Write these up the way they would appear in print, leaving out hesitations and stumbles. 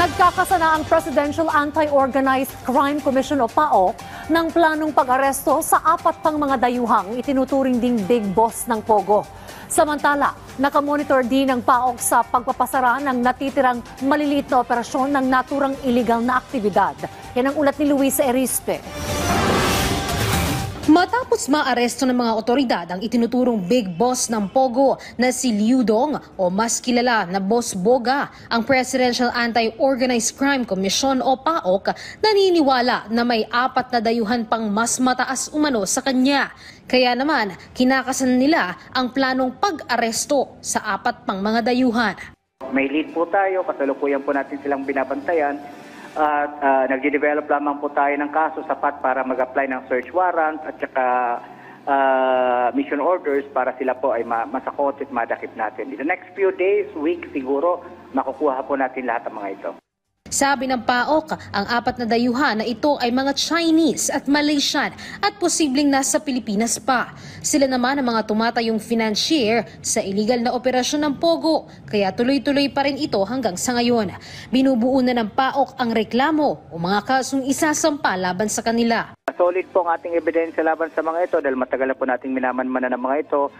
Nagkakasana ang Presidential Anti-Organized Crime Commission o PAOK ng planong pag-aresto sa 4 pang mga dayuhang itinuturing ding big boss ng Pogo. Samantala, nakamonitor din ng PAOK sa pagpapasara ng natitirang maliliit na operasyon ng naturang iligal na aktibidad. Yan ang ulat ni Luisa Erispe. Matapos maaresto ng mga otoridad ang itinuturong big boss ng Pogo na si Liu Dong o mas kilala na Boss Boga, ang Presidential Anti-Organized Crime Commission o PAOK naniniwala na may 4 na dayuhan pang mas mataas umano sa kanya. Kaya naman, kinakasan nila ang planong pag-aresto sa 4 pang mga dayuhan. May lead po tayo, kasalukuyan po natin silang binabantayan. At nagde-develop lamang po tayo ng kaso sapat para mag-apply ng search warrant at saka mission orders para sila po ay masakot at madakip natin. In the next few days, weeks siguro, makukuha po natin lahat ng mga ito. Sabi ng PAOK, ang 4 na dayuhan na ito ay mga Chinese at Malaysian at posibleng nasa Pilipinas pa. Sila naman ang mga tumatayong financier sa illegal na operasyon ng Pogo, kaya tuloy-tuloy pa rin ito hanggang sa ngayon. Binubuo na ng PAOK ang reklamo o mga kasong isasampa laban sa kanila. Solid po ang ating ebidensya laban sa mga ito dahil matagal na po nating minamanmanan ng mga ito.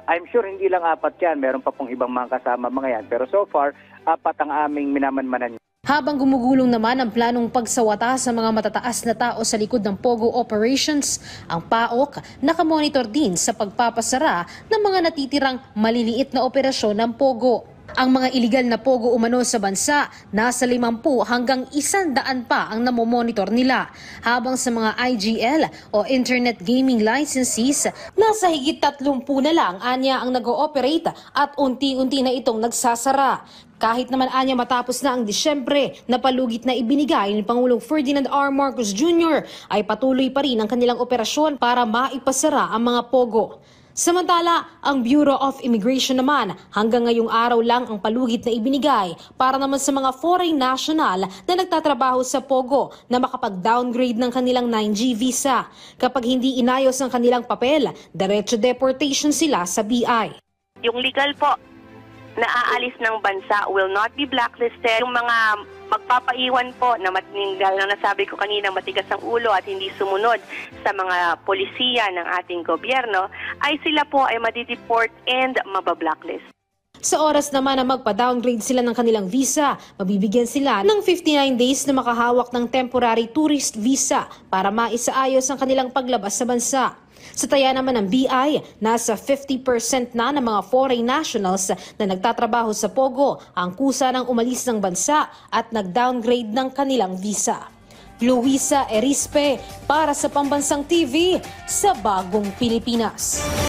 I'm sure hindi lang 4 yan, meron pa pong ibang mga kasama mga yan. Pero so far, 4 ang aming minamanmanan. Habang gumugulong naman ang planong pagsawata sa mga matataas na tao sa likod ng Pogo operations, ang PAOK nakamonitor din sa pagpapasara ng mga natitirang maliliit na operasyon ng Pogo. Ang mga iligal na Pogo umano sa bansa, nasa 50 hanggang 100 pa ang namomonitor nila. Habang sa mga IGL o Internet Gaming Licensees, nasa higit 30 na lang anya ang nag-ooperate at unti-unti na itong nagsasara. Kahit naman anya matapos na ang Disyembre na palugit na ibinigay ni Pangulong Ferdinand R. Marcos Jr. ay patuloy pa rin ang kanilang operasyon para maipasara ang mga Pogo. Samantala, ang Bureau of Immigration naman hanggang ngayong araw lang ang palugit na ibinigay para naman sa mga foreign national na nagtatrabaho sa Pogo na makapag-downgrade ng kanilang 9G visa. Kapag hindi inayos ang kanilang papel, diretso deportation sila sa BI. Yung legal po na aalis ng bansa will not be blacklisted. Yung mga magpapaiwan po na matininggal na nasabi ko kanina matigas ang ulo at hindi sumunod sa mga polisiya ng ating gobyerno, ay sila po ay madideport and mabablacklist. Sa oras naman na magpa-downgrade sila ng kanilang visa, mabibigyan sila ng 59 days na makahawak ng temporary tourist visa para maisaayos ang kanilang paglabas sa bansa. Sa taya naman ng BI, nasa 50% na ng mga foreign nationals na nagtatrabaho sa Pogo ang kusa ng umalis ng bansa at nag-downgrade ng kanilang visa. Luisa Erispe para sa Pambansang TV sa Bagong Pilipinas.